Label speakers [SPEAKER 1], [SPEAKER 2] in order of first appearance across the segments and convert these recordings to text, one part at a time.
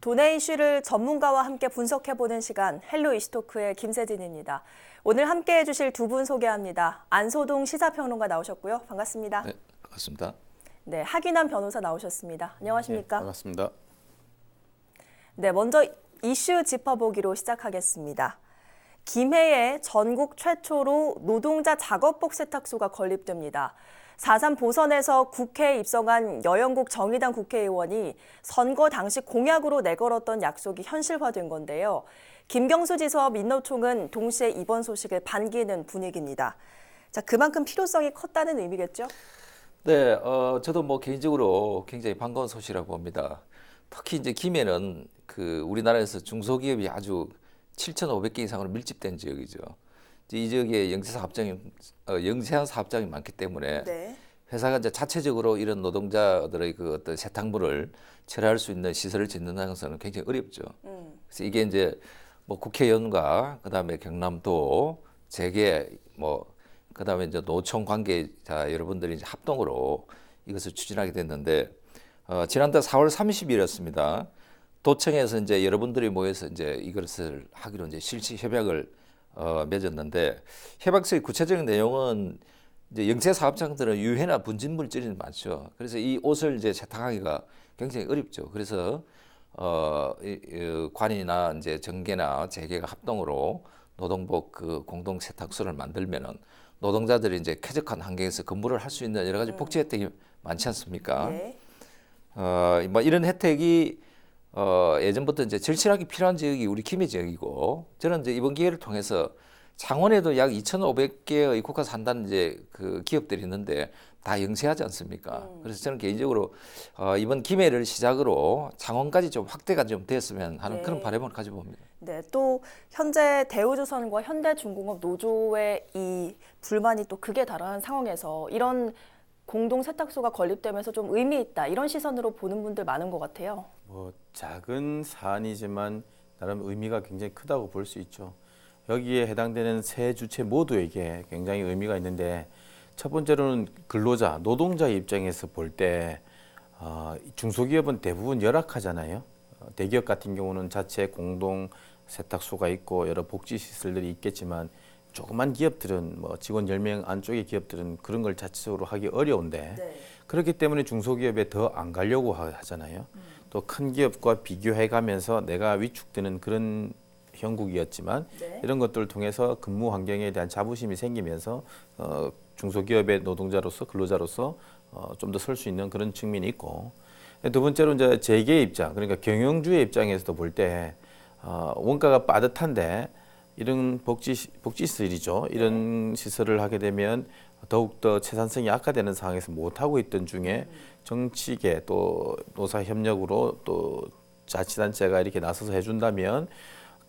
[SPEAKER 1] 도내 이슈를 전문가와 함께 분석해보는 시간, 헬로 이슈토크의 김세진입니다. 오늘 함께해 주실 두 분 소개합니다. 안소동 시사평론가 나오셨고요. 반갑습니다.
[SPEAKER 2] 네, 반갑습니다.
[SPEAKER 1] 네, 하기남 변호사 나오셨습니다. 안녕하십니까?
[SPEAKER 3] 네, 반갑습니다.
[SPEAKER 1] 네, 먼저 이슈 짚어보기로 시작하겠습니다. 김해에 전국 최초로 노동자 작업복 세탁소가 건립됩니다. 4.3 보선에서 국회에 입성한 여영국 정의당 국회의원이 선거 당시 공약으로 내걸었던 약속이 현실화된 건데요. 김경수 지사와 민노총은 동시에 이번 소식을 반기는 분위기입니다. 자, 그만큼 필요성이 컸다는 의미겠죠?
[SPEAKER 2] 네, 저도 개인적으로 굉장히 반가운 소식이라고 봅니다. 특히 이제 김해는 우리나라에서 중소기업이 아주 7,500개 이상으로 밀집된 지역이죠. 이 지역에 영세한 사업장이 많기 때문에
[SPEAKER 1] 네.
[SPEAKER 2] 회사가 이제 자체적으로 이런 노동자들의 그 어떤 세탁물을 처리할 수 있는 시설을 짓는다는 것은 굉장히 어렵죠. 그래서 이게 이제 국회의원과 그다음에 경남도 재계 그다음에 이제 노총 관계자 여러분들이 이제 합동으로 이것을 추진하게 됐는데 지난달 4월 30일이었습니다. 도청에서 이제 여러분들이 모여서 이제 이것을 하기로 이제 실시 협약을 맺었는데 협약서의 구체적인 내용은 이제 영세 사업장들은 유해나 분진 물질이 많죠. 그래서 이 옷을 이제 세탁하기가 굉장히 어렵죠. 그래서 관이나 이제 정계나 재계가 합동으로 노동복 공동 세탁소를 만들면은 노동자들이 이제 쾌적한 환경에서 근무를 할 수 있는 여러 가지 복지 혜택이 많지 않습니까?
[SPEAKER 1] 네.
[SPEAKER 2] 이런 혜택이 예전부터 이제 절실하게 필요한 지역이 우리 김해 지역이고, 저는 이제 이번 기회를 통해서 창원에도 약 2,500개의 국가 산단 이제 그 기업들이 있는데 다 영세하지 않습니까? 그래서 저는 개인적으로 이번 김해를 시작으로 창원까지 좀 확대가 좀 됐으면 하는
[SPEAKER 1] 네.
[SPEAKER 2] 그런 바람을 가지고 봅니다.
[SPEAKER 1] 네, 또 현재 대우조선과 현대중공업 노조의 이 불만이 또 극에 달한 상황에서 이런 공동 세탁소가 건립되면서 좀 의미 있다, 이런 시선으로 보는 분들 많은 것 같아요.
[SPEAKER 3] 작은 사안이지만 나름 의미가 굉장히 크다고 볼 수 있죠. 여기에 해당되는 세 주체 모두에게 굉장히 의미가 있는데, 첫 번째로는 근로자, 노동자의 입장에서 볼 때 중소기업은 대부분 열악하잖아요. 대기업 같은 경우는 자체 공동 세탁소가 있고 여러 복지 시설들이 있겠지만, 조그만 기업들은 직원 10명 안쪽의 기업들은 그런 걸 자체적으로 하기 어려운데,
[SPEAKER 1] 네.
[SPEAKER 3] 그렇기 때문에 중소기업에 더 안 가려고 하잖아요. 또 큰 기업과 비교해 가면서 내가 위축되는 그런 형국이었지만,
[SPEAKER 1] 네.
[SPEAKER 3] 이런 것들을 통해서 근무 환경에 대한 자부심이 생기면서 중소기업의 노동자로서 근로자로서 좀 더 설 수 있는 그런 측면이 있고, 두 번째로 이제 재계의 입장, 그러니까 경영주의 입장에서도 볼 때 원가가 빠듯한데 이런 복지 시설이죠. 이런 시설을 하게 되면 더욱더 채산성이 악화되는 상황에서 못하고 있던 중에 정치계 또 노사협력으로 또 자치단체가 이렇게 나서서 해준다면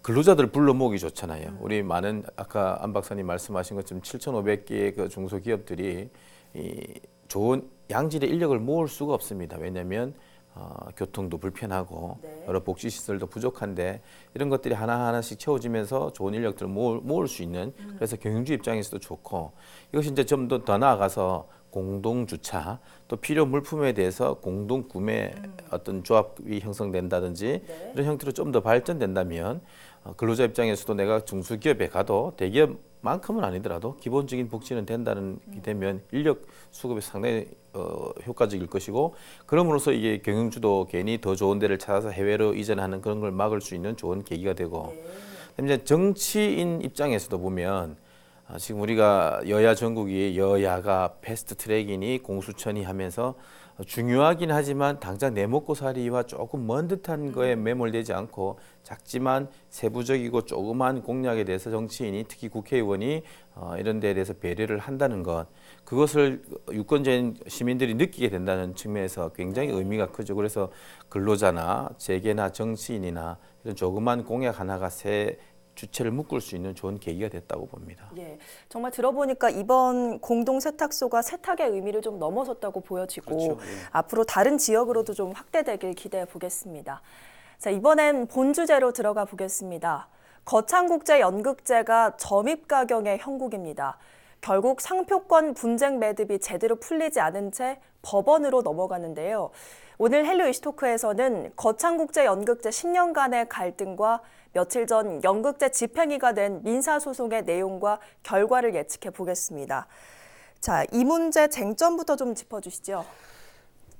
[SPEAKER 3] 근로자들 불러 모으기 좋잖아요. 우리 많은 아까 안 박사님 말씀하신 것처럼 7,500개의 그 중소기업들이 이 좋은 양질의 인력을 모을 수가 없습니다. 왜냐하면 교통도 불편하고
[SPEAKER 1] 네.
[SPEAKER 3] 여러 복지 시설도 부족한데, 이런 것들이 하나하나씩 채워지면서 좋은 인력들을 모을 수 있는, 그래서 경영주 입장에서도 좋고, 이것이 이제 좀 더 나아가서 공동 주차, 또 필요 물품에 대해서 공동 구매 어떤 조합이 형성된다든지
[SPEAKER 1] 네.
[SPEAKER 3] 이런 형태로 좀 더 발전된다면 근로자 입장에서도 내가 중소기업에 가도 대기업만큼은 아니더라도 기본적인 복지는 된다는 게 되면 인력 수급이 상당히 효과적일 것이고, 그럼으로써 이게 경영주도 괜히 더 좋은 데를 찾아서 해외로 이전하는 그런 걸 막을 수 있는 좋은 계기가 되고, 이제 정치인 입장에서도 보면 지금 우리가 여야 전국이 여야가 패스트 트랙이니 공수처니 하면서 중요하긴 하지만 당장 내 먹고 살이와 조금 먼 듯한 거에 매몰되지 않고 작지만 세부적이고 조그만 공약에 대해서 정치인이, 특히 국회의원이 이런 데에 대해서 배려를 한다는 것, 그것을 유권자인 시민들이 느끼게 된다는 측면에서 굉장히 의미가 크죠. 그래서 근로자나 재계나 정치인이나 이런 조그만 공약 하나가 새 주체를 묶을 수 있는 좋은 계기가 됐다고 봅니다.
[SPEAKER 1] 예, 정말 들어보니까 이번 공동 세탁소가 세탁의 의미를 좀 넘어섰다고 보여지고,
[SPEAKER 3] 그렇죠. 예.
[SPEAKER 1] 앞으로 다른 지역으로도 좀 확대되길 기대해 보겠습니다. 자, 이번엔 본 주제로 들어가 보겠습니다. 거창국제연극제가 점입가경의 형국입니다. 결국 상표권 분쟁 매듭이 제대로 풀리지 않은 채 법원으로 넘어가는데요. 오늘 헬로 이슈토크에서는 거창국제연극제 10년간의 갈등과 며칠 전 연극제 집행위가 된 민사소송의 내용과 결과를 예측해 보겠습니다. 자, 이 문제 쟁점부터 좀 짚어주시죠.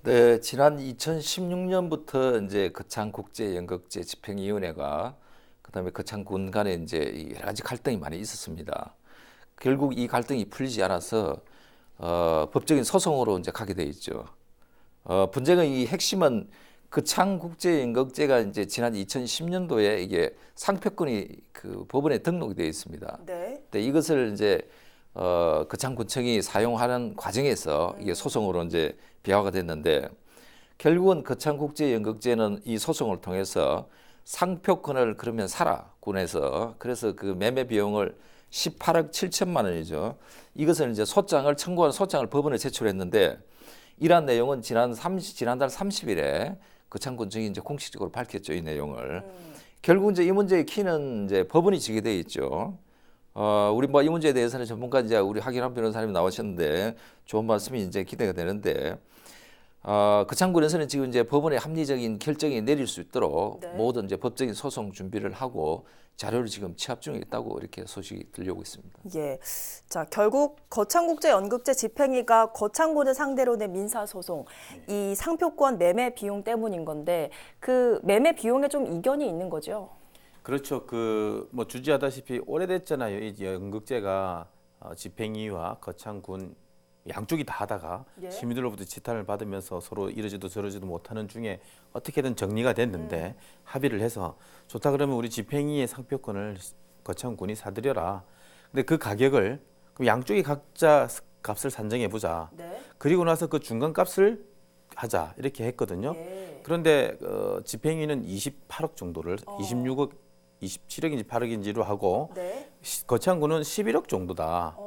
[SPEAKER 2] 네, 지난 2016년부터 이제 거창국제연극제 집행위원회가 그다음에 거창군 간에 이제 여러 가지 갈등이 많이 있었습니다. 결국 이 갈등이 풀리지 않아서 법적인 소송으로 이제 가게 돼 있죠. 분쟁의 이 핵심은 거창국제연극제가 이제 지난 2010년도에 이게 상표권이 그 법원에 등록이 되어 있습니다.
[SPEAKER 1] 네.
[SPEAKER 2] 근데 이것을 이제 거창군청이 사용하는 과정에서 이게 소송으로 이제 비화가 됐는데 결국은 거창국제연극제는 이 소송을 통해서 상표권을 그러면 사라 군에서 그래서 그 매매 비용을 18억 7천만 원이죠. 이것을 이제 청구한 소장을 법원에 제출했는데 이러한 내용은 지난달 30일에 거창군청이 이제 공식적으로 밝혔죠. 이 내용을. 결국 이제 이 문제의 키는 이제 법원이 지게 돼 있죠. 우리 뭐 이 문제에 대해서는 전문가 이제 우리 하기란 변호사님이 나오셨는데 좋은 말씀이 이제 기대가 되는데 거창군에서는 지금 이제 법원의 합리적인 결정이 내릴 수 있도록
[SPEAKER 1] 네.
[SPEAKER 2] 모든 이제 법적인 소송 준비를 하고 자료를 지금 취합 중에 있다고 이렇게 소식이 들려오고 있습니다.
[SPEAKER 1] 예. 자, 결국 거창국제연극제 집행위가 거창군을 상대로 낸 민사소송, 이 상표권 매매 비용 때문인 건데 그 매매 비용에 좀 이견이 있는 거죠?
[SPEAKER 3] 그렇죠. 그 뭐 주지하다시피 오래됐잖아요. 이 연극제가 집행위와 거창군 양쪽이 다 하다가
[SPEAKER 1] 예.
[SPEAKER 3] 시민들로부터 지탄을 받으면서 서로 이러지도 저러지도 못하는 중에 어떻게든 정리가 됐는데 합의를 해서 좋다 그러면 우리 집행위의 상표권을 거창군이 사들여라. 근데 그 가격을 그럼 양쪽이 각자 값을 산정해 보자.
[SPEAKER 1] 네.
[SPEAKER 3] 그리고 나서 그 중간 값을 하자 이렇게 했거든요.
[SPEAKER 1] 예.
[SPEAKER 3] 그런데 집행위는 28억 정도를 26억, 27억인지 8억인지로 하고
[SPEAKER 1] 네.
[SPEAKER 3] 거창군은 11억 정도다.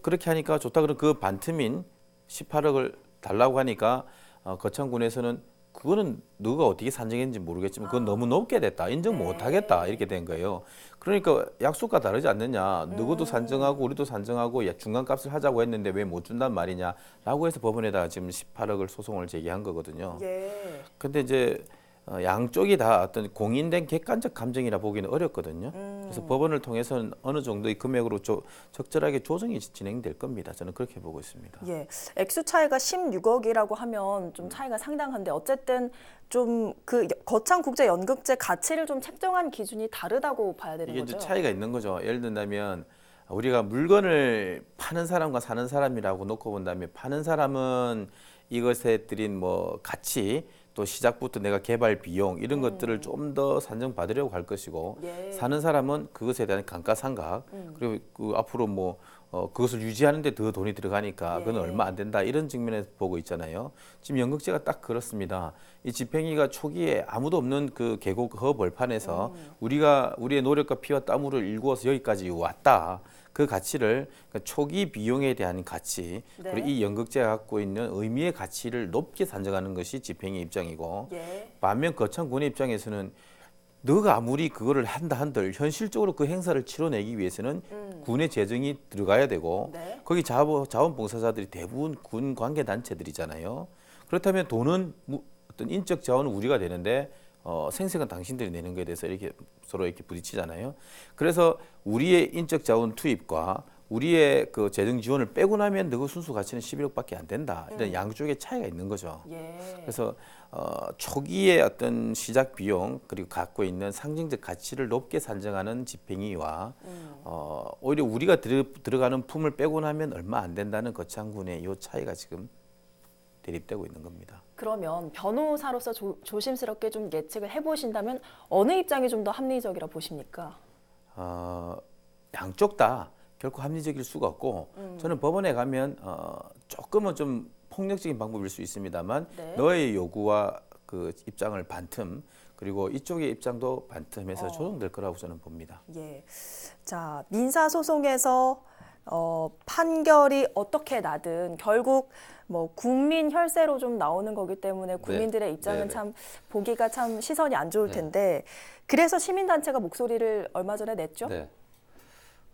[SPEAKER 3] 그렇게 하니까 좋다 그러면 그 반틈인 18억을 달라고 하니까 거창군에서는 그거는 너가 어떻게 산정했는지 모르겠지만 그건 너무 높게 됐다. 인정 못 하겠다. 이렇게 된 거예요. 그러니까 약속과 다르지 않느냐. 누구도 산정하고 우리도 산정하고 중간값을 하자고 했는데 왜 못 준단 말이냐라고 해서 법원에다가 지금 18억을 소송을 제기한 거거든요.
[SPEAKER 1] 예.
[SPEAKER 3] 근데 이제 양쪽이 다 어떤 공인된 객관적 감정이라 보기는 어렵거든요. 그래서 법원을 통해서는 어느 정도의 금액으로 적절하게 조정이 진행될 겁니다. 저는 그렇게 보고 있습니다.
[SPEAKER 1] 예. 액수 차이가 16억이라고 하면 좀 차이가 상당한데 어쨌든 좀 그 거창국제연극제 가치를 좀 책정한 기준이 다르다고 봐야 되는
[SPEAKER 3] 이게
[SPEAKER 1] 거죠?
[SPEAKER 3] 이제 차이가 있는 거죠. 예를 든다면 우리가 물건을 파는 사람과 사는 사람이라고 놓고 본다면 파는 사람은 이것에 들인 뭐 가치 또 시작부터 내가 개발 비용 이런 것들을 좀 더 산정받으려고 할 것이고
[SPEAKER 1] 예.
[SPEAKER 3] 사는 사람은 그것에 대한 감가상각 그리고 그 앞으로 뭐 그것을 유지하는데 더 돈이 들어가니까 그건
[SPEAKER 1] 예.
[SPEAKER 3] 얼마 안 된다 이런 측면에서 보고 있잖아요. 지금 연극제가 딱 그렇습니다. 이 집행위가 초기에 아무도 없는 그 계곡 허 벌판에서 우리의 노력과 피와 땀으로 일구어서 여기까지 왔다. 그 가치를 그러니까 초기 비용에 대한 가치
[SPEAKER 1] 네.
[SPEAKER 3] 그리고 이 연극제가 갖고 있는 의미의 가치를 높게 산정하는 것이 집행위 입장이고
[SPEAKER 1] 예.
[SPEAKER 3] 반면 거창군의 입장에서는 너가 아무리 그거를 한다 한들 현실적으로 그 행사를 치러내기 위해서는 군의 재정이 들어가야 되고
[SPEAKER 1] 네.
[SPEAKER 3] 거기 자원봉사자들이 대부분 군 관계 단체들이잖아요. 그렇다면 돈은 어떤 인적 자원은 우리가 되는데 생색은 당신들이 내는 거에 대해서 이렇게 서로 이렇게 부딪히잖아요. 그래서 우리의 인적 자원 투입과 우리의 그 재정 지원을 빼고 나면 너그 순수 가치는 11억밖에 안 된다. 이런 양쪽의 차이가 있는 거죠.
[SPEAKER 1] 예.
[SPEAKER 3] 그래서 초기의 어떤 시작 비용 그리고 갖고 있는 상징적 가치를 높게 산정하는 집행위와 오히려 우리가 들어가는 품을 빼고 나면 얼마 안 된다는 거창군의 이 차이가 지금 대립되고 있는 겁니다.
[SPEAKER 1] 그러면 변호사로서 조심스럽게 좀 예측을 해보신다면 어느 입장이 좀 더 합리적이라 보십니까?
[SPEAKER 3] 양쪽 다 결코 합리적일 수가 없고 저는 법원에 가면 조금은 좀 폭력적인 방법일 수 있습니다만
[SPEAKER 1] 네.
[SPEAKER 3] 너의 요구와 그 입장을 반틈 그리고 이쪽의 입장도 반틈해서 조정될 거라고 저는 봅니다.
[SPEAKER 1] 예. 자, 민사소송에서 판결이 어떻게 나든 결국 뭐 국민 혈세로 좀 나오는 거기 때문에 국민들의 입장은
[SPEAKER 2] 네네.
[SPEAKER 1] 참 보기가 참 시선이 안 좋을 텐데 그래서 시민단체가 목소리를 얼마 전에 냈죠?
[SPEAKER 2] 네.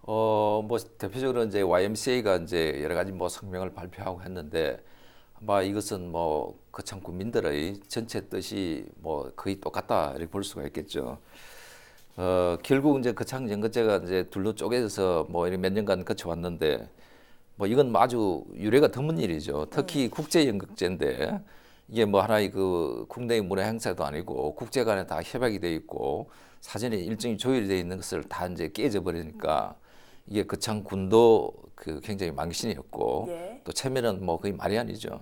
[SPEAKER 2] 뭐 대표적으로 이제 YMCA가 이제 여러 가지 뭐 성명을 발표하고 했는데 아마 이것은 뭐 거창 국민들의 전체 뜻이 뭐 거의 똑같다 이렇게 볼 수가 있겠죠. 결국 이제 거창 연극제가 이제 둘로 쪼개져서 뭐 이렇게 몇 년간 거쳐왔는데 뭐 이건 뭐 아주 유례가 드문 일이죠. 특히 국제 연극제인데 이게 뭐 하나의 그 국내의 문화 행사도 아니고 국제 간에 다 협약이 돼 있고 사전에 일정이 조율이 돼 있는 것을 다 이제 깨져 버리니까 이게 거창 군도 그 굉장히 망신이었고
[SPEAKER 1] 예.
[SPEAKER 2] 또 체면은 뭐 거의 말이 아니죠.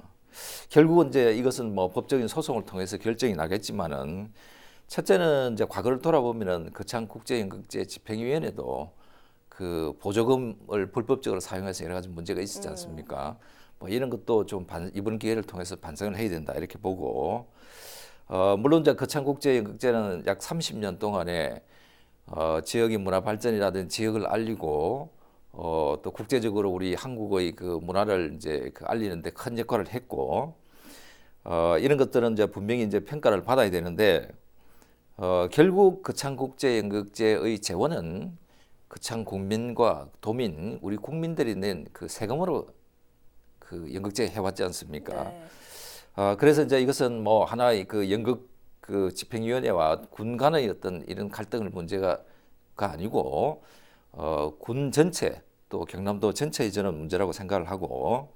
[SPEAKER 2] 결국은 이제 이것은 뭐 법적인 소송을 통해서 결정이 나겠지만은 첫째는 이제 과거를 돌아보면은 거창 국제연극제 집행위원회도 그 보조금을 불법적으로 사용해서 여러 가지 문제가 있었지 않습니까? 뭐 이런 것도 좀 이번 기회를 통해서 반성을 해야 된다 이렇게 보고 물론 이제 거창 국제연극제는 약 30년 동안에 지역의 문화 발전이라든지 지역을 알리고 또 국제적으로 우리 한국의 그 문화를 이제 그 알리는데 큰 역할을 했고 이런 것들은 이제 분명히 이제 평가를 받아야 되는데 결국 거창 국제연극제의 재원은 거창 국민과 도민 우리 국민들이 낸 그 세금으로 그 연극제 해왔지 않습니까?
[SPEAKER 1] 네.
[SPEAKER 2] 그래서 이제 이것은 뭐 하나의 그 연극 그 집행위원회와 군 간의 어떤 이런 갈등을 문제가 아니고 군 전체 또 경남도 전체의 저는 문제라고 생각을 하고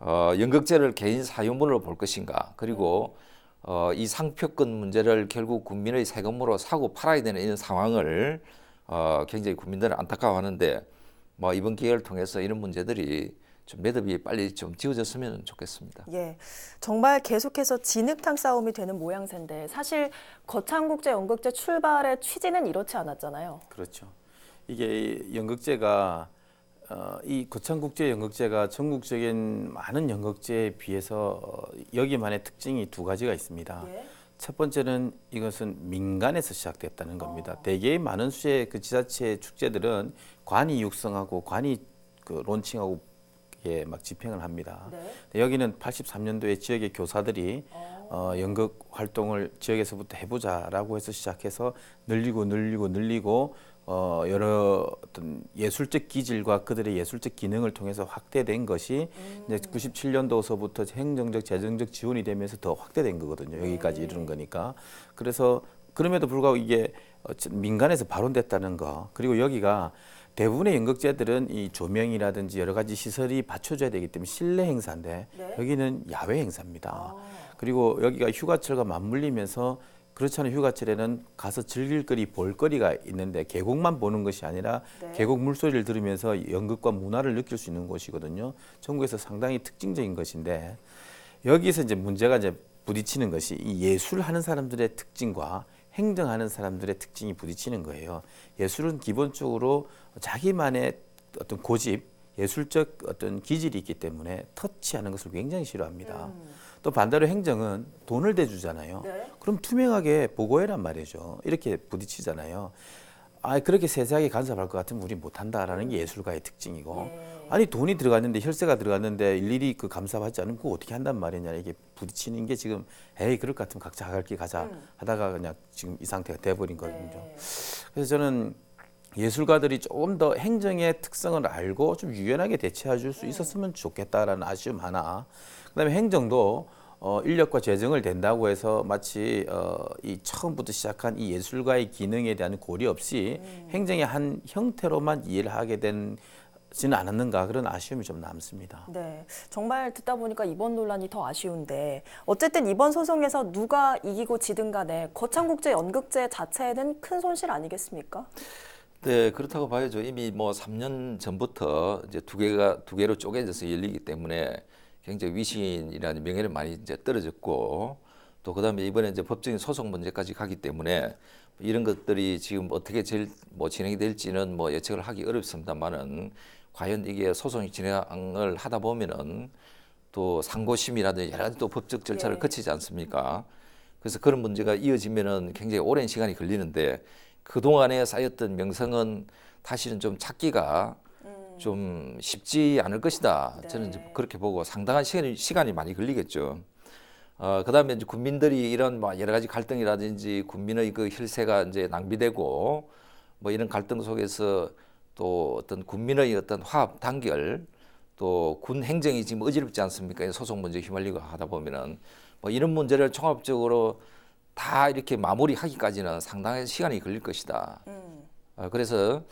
[SPEAKER 2] 연극제를 개인 사유물로 볼 것인가 그리고 이 상표권 문제를 결국 국민의 세금으로 사고 팔아야 되는 이런 상황을 굉장히 국민들은 안타까워하는데 뭐 이번 기회를 통해서 이런 문제들이 좀 매듭이 빨리 좀 지어졌으면 좋겠습니다.
[SPEAKER 1] 예, 정말 계속해서 진흙탕 싸움이 되는 모양새인데 사실 거창국제연극제 출발의 취지는 이렇지 않았잖아요.
[SPEAKER 3] 그렇죠. 이게 연극제가 이 거창국제연극제가 전국적인 많은 연극제에 비해서 여기만의 특징이 두 가지가 있습니다.
[SPEAKER 1] 예.
[SPEAKER 3] 첫 번째는 이것은 민간에서 시작됐다는 겁니다. 대개의 많은 수의 그 지자체 축제들은 관이 육성하고 관이 그 론칭하고 막 집행을 합니다.
[SPEAKER 1] 네.
[SPEAKER 3] 여기는 83년도에 지역의 교사들이 연극 활동을 지역에서부터 해보자라고 해서 시작해서 늘리고 여러 어떤 예술적 기질과 그들의 예술적 기능을 통해서 확대된 것이 이제 97년도서부터 행정적 재정적 지원이 되면서 더 확대된 거거든요. 여기까지 이르는 거니까. 그래서 그럼에도 불구하고 이게 민간에서 발원됐다는 거 그리고 여기가 대부분의 연극제들은 이 조명이라든지 여러 가지 시설이 받쳐줘야 되기 때문에 실내 행사인데
[SPEAKER 1] 네.
[SPEAKER 3] 여기는 야외 행사입니다. 그리고 여기가 휴가철과 맞물리면서 그렇지 않은 휴가철에는 가서 즐길 거리, 볼 거리가 있는데 계곡만 보는 것이 아니라
[SPEAKER 1] 네.
[SPEAKER 3] 계곡 물소리를 들으면서 연극과 문화를 느낄 수 있는 곳이거든요. 전국에서 상당히 특징적인 것인데 여기서 이제 문제가 이제 부딪히는 것이 이 예술하는 사람들의 특징과 행정하는 사람들의 특징이 부딪히는 거예요. 예술은 기본적으로 자기만의 어떤 고집, 예술적 어떤 기질이 있기 때문에 터치하는 것을 굉장히 싫어합니다. 또 반대로 행정은 돈을 대주잖아요.
[SPEAKER 1] 네.
[SPEAKER 3] 그럼 투명하게 보고해란 말이죠. 이렇게 부딪히잖아요. 그렇게 세세하게 간섭할 것 같으면 우리 못한다라는 게 예술가의 특징이고 아니 돈이 들어갔는데 혈세가 들어갔는데 일일이 그 감사받지 않으면 그거 어떻게 한단 말이냐 이게 부딪히는 게 지금 에이 그럴 것 같으면 각자 갈 길 가자 하다가 그냥 지금 이 상태가 돼버린 거거든요. 그래서 저는 예술가들이 조금 더 행정의 특성을 알고 좀 유연하게 대처해 줄 수 있었으면 좋겠다라는 아쉬움 하나. 그다음에 행정도 인력과 재정을 댄다고 해서 마치 이 처음부터 시작한 이 예술가의 기능에 대한 고려 없이 행정의 한 형태로만 이해를 하게 되지는 않았는가 그런 아쉬움이 좀 남습니다.
[SPEAKER 1] 네, 정말 듣다 보니까 이번 논란이 더 아쉬운데 어쨌든 이번 소송에서 누가 이기고 지든 간에 거창국제연극제 자체는 큰 손실 아니겠습니까?
[SPEAKER 2] 네, 그렇다고 봐야죠. 이미 뭐 3년 전부터 이제 두 개로 쪼개져서 열리기 때문에 굉장히 위신이라는 명예는 많이 이제 떨어졌고 또 그다음에 이번에 이제 법적인 소송 문제까지 가기 때문에 이런 것들이 지금 어떻게 뭐 진행이 될지는 뭐 예측을 하기 어렵습니다만은 과연 이게 소송이 진행을 하다 보면은 또 상고심이라든지 여러 가지 또 법적 절차를
[SPEAKER 1] 예.
[SPEAKER 2] 거치지 않습니까? 그래서 그런 문제가 이어지면은 굉장히 오랜 시간이 걸리는데 그동안에 쌓였던 명성은 다시는 좀 찾기가 좀 쉽지 않을 것이다. 저는 이제 그렇게 보고 상당한 시간이 많이 걸리겠죠. 그다음에 이제 국민들이 이런 뭐 여러 가지 갈등이라든지 국민의 그 혈세가 이제 낭비되고 뭐 이런 갈등 속에서 또 어떤 국민의 어떤 화합 단결 또 군 행정이 지금 어지럽지 않습니까? 소송 문제 휘말리고 하다 보면은 뭐 이런 문제를 종합적으로 다 이렇게 마무리하기까지는 상당한 시간이 걸릴 것이다. 그래서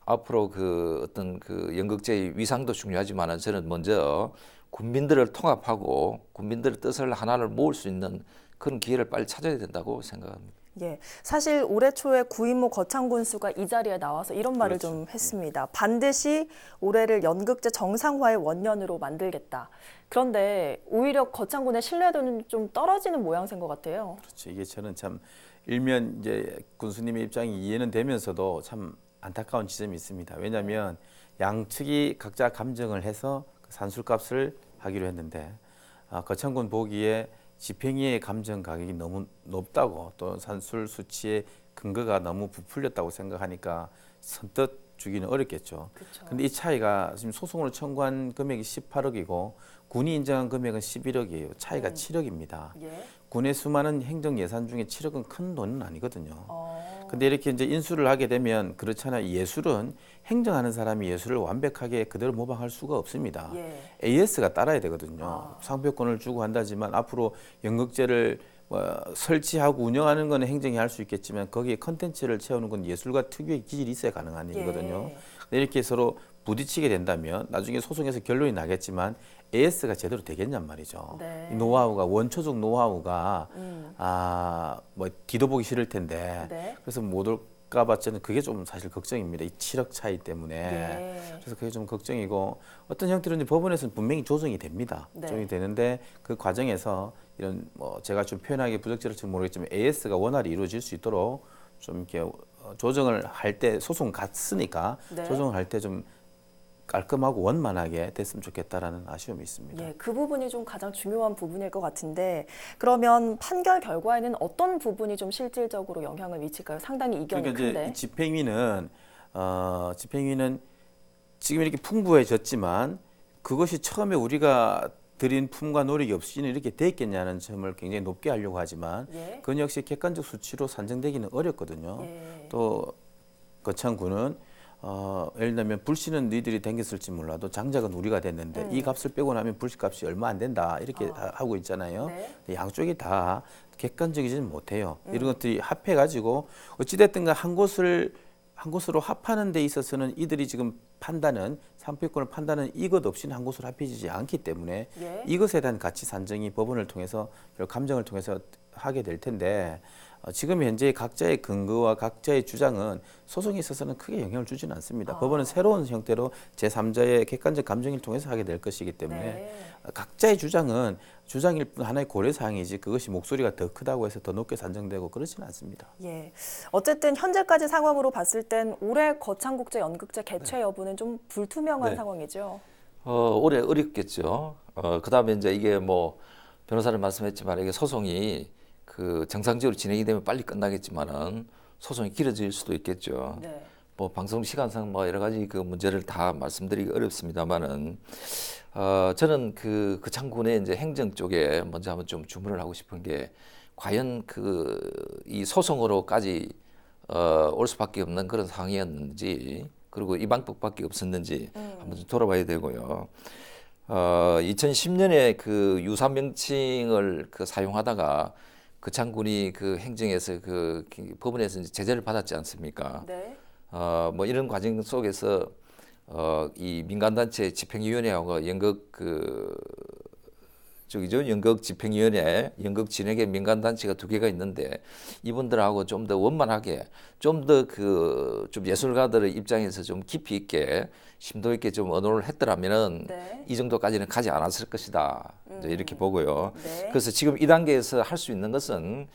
[SPEAKER 2] 앞으로 그 어떤 그 연극제의 위상도 중요하지만은 저는 먼저 군민들을 통합하고 군민들의 뜻을 하나를 모을 수 있는 그런 기회를 빨리 찾아야 된다고 생각합니다.
[SPEAKER 1] 예, 사실 올해 초에 구인모 거창군수가 이 자리에 나와서 이런 말을
[SPEAKER 3] 그렇죠.
[SPEAKER 1] 좀 했습니다. 반드시 올해를 연극제 정상화의 원년으로 만들겠다. 그런데 오히려 거창군의 신뢰도는 좀 떨어지는 모양새인 것 같아요.
[SPEAKER 3] 그렇죠. 이게 저는 참 일면 이제 군수님의 입장이 이해는 되면서도 참 안타까운 지점이 있습니다. 왜냐하면 양측이 각자 감정을 해서 그 산술값을 하기로 했는데 거창군 보기에 집행위의 감정 가격이 너무 높다고 또 산술 수치의 근거가 너무 부풀렸다고 생각하니까 선뜻 주기는 어렵겠죠. 그런데 이 차이가 지금 소송으로 청구한 금액이 18억이고 군이 인정한 금액은 11억이에요. 차이가 7억입니다.
[SPEAKER 1] 예.
[SPEAKER 3] 군의 수많은 행정 예산 중에 7억은 큰 돈은 아니거든요. 근데 이렇게 이제 인수를 하게 되면 그렇잖아요. 예술은 행정하는 사람이 예술을 완벽하게 그대로 모방할 수가 없습니다.
[SPEAKER 1] 예.
[SPEAKER 3] AS가 따라야 되거든요. 상표권을 주고 한다지만 앞으로 연극제를 설치하고 운영하는 건 행정이 할 수 있겠지만 거기에 컨텐츠를 채우는 건 예술가 특유의 기질이 있어야 가능한 일이거든요. 근데 이렇게 서로 부딪히게 된다면 나중에 소송에서 결론이 나겠지만 AS가 제대로 되겠냔 말이죠.
[SPEAKER 1] 네.
[SPEAKER 3] 이 노하우가 원초적 노하우가 뭐 뒤도 보기 싫을 텐데
[SPEAKER 1] 네.
[SPEAKER 3] 그래서 못 올까봐 저는 그게 좀 사실 걱정입니다. 이 7억 차이 때문에
[SPEAKER 1] 예.
[SPEAKER 3] 그래서 그게 좀 걱정이고 어떤 형태로는 법원에서는 분명히 조정이 됩니다.
[SPEAKER 1] 네.
[SPEAKER 3] 조정이 되는데 그 과정에서 이런 뭐 제가 좀 표현하기 부적절할지 모르겠지만 AS가 원활히 이루어질 수 있도록 좀 이렇게 조정을 할 때 소송 갔으니까
[SPEAKER 1] 네.
[SPEAKER 3] 조정을 할 때 좀 깔끔하고 원만하게 됐으면 좋겠다라는 아쉬움이 있습니다.
[SPEAKER 1] 예, 그 부분이 좀 가장 중요한 부분일 것 같은데 그러면 판결 결과에는 어떤 부분이 좀 실질적으로 영향을 미칠까요? 상당히 이견이
[SPEAKER 3] 그러니까
[SPEAKER 1] 큰데.
[SPEAKER 3] 이제 집행위는 지금 이렇게 풍부해졌지만 그것이 처음에 우리가 들인 품과 노력이 없이는 이렇게 됐겠냐는 점을 굉장히 높게 하려고 하지만
[SPEAKER 1] 예.
[SPEAKER 3] 그건 역시 객관적 수치로 산정되기는 어렵거든요.
[SPEAKER 1] 예.
[SPEAKER 3] 또 거창군은 예를 들면 불씨는 너희들이 댕겼을지 몰라도 장작은 우리가 됐는데 이 값을 빼고 나면 불씨값이 얼마 안 된다 이렇게 하고 있잖아요.
[SPEAKER 1] 네.
[SPEAKER 3] 근데 양쪽이 다 객관적이지는 못해요. 이런 것들이 합해가지고 어찌됐든 한 곳으로 합하는 데 있어서는 이들이 지금 판단은 상표권을 판단은 이것 없이는 한 곳으로 합해지지 않기 때문에
[SPEAKER 1] 예.
[SPEAKER 3] 이것에 대한 가치 산정이 법원을 통해서 감정을 통해서 하게 될 텐데 지금 현재 각자의 근거와 각자의 주장은 소송에 있어서는 크게 영향을 주지는 않습니다. 법원은 새로운 형태로 제3자의 객관적 감정을 통해서 하게 될 것이기 때문에
[SPEAKER 1] 네.
[SPEAKER 3] 각자의 주장은 주장일 뿐 하나의 고려사항이지 그것이 목소리가 더 크다고 해서 더 높게 산정되고 그렇지는 않습니다.
[SPEAKER 1] 예. 어쨌든 현재까지 상황으로 봤을 땐 올해 거창국제 연극제 개최 여부는 좀 불투명한
[SPEAKER 2] 네.
[SPEAKER 1] 상황이죠.
[SPEAKER 2] 올해 어렵겠죠. 그다음에 이제 이게 뭐 변호사님 말씀했지만 이게 소송이 그 정상적으로 진행이 되면 빨리 끝나겠지만은 소송이 길어질 수도 있겠죠.
[SPEAKER 1] 네.
[SPEAKER 2] 뭐 방송 시간상 뭐 여러 가지 그 문제를 다 말씀드리기 어렵습니다만은 저는 그 거창군의 이제 행정 쪽에 먼저 한번 좀 주문을 하고 싶은 게 과연 그 이 소송으로까지 올 수밖에 없는 그런 상황이었는지 그리고 이 방법밖에 없었는지 한번 좀 돌아봐야 되고요. 2010년에 그 유사 명칭을 그 사용하다가 거창군이 그 행정에서 그 법원에서 이제 제재를 받았지 않습니까?
[SPEAKER 1] 네.
[SPEAKER 2] 뭐 이런 과정 속에서 이 민간단체 집행위원회하고 연극 연극 집행위원회, 연극 진흥회 민간단체가 두 개가 있는데 이분들하고 좀 더 원만하게, 좀 더 좀 예술가들의 입장에서 좀 깊이 있게, 심도 있게 좀 언어를 했더라면은
[SPEAKER 1] 네.
[SPEAKER 2] 이 정도까지는 가지 않았을 것이다. 이제 이렇게 보고요.
[SPEAKER 1] 네.
[SPEAKER 2] 그래서 지금 이 단계에서 할 수 있는 것은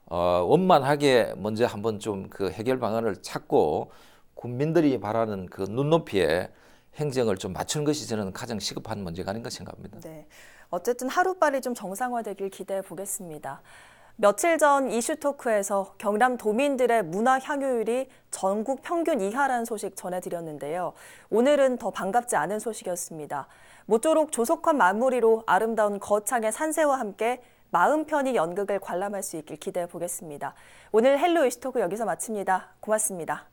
[SPEAKER 2] 원만하게 먼저 한번 좀 그 해결 방안을 찾고 국민들이 바라는 그 눈높이에 행정을 좀 맞추는 것이 저는 가장 시급한 문제가 아닌가 생각합니다.
[SPEAKER 1] 네. 어쨌든 하루빨리 좀 정상화되길 기대해 보겠습니다. 며칠 전 이슈토크에서 경남 도민들의 문화 향유율이 전국 평균 이하라는 소식 전해드렸는데요. 오늘은 더 반갑지 않은 소식이었습니다. 모쪼록 조속한 마무리로 아름다운 거창의 산세와 함께 마음 편히 연극을 관람할 수 있길 기대해 보겠습니다. 오늘 헬로 이슈토크 여기서 마칩니다. 고맙습니다.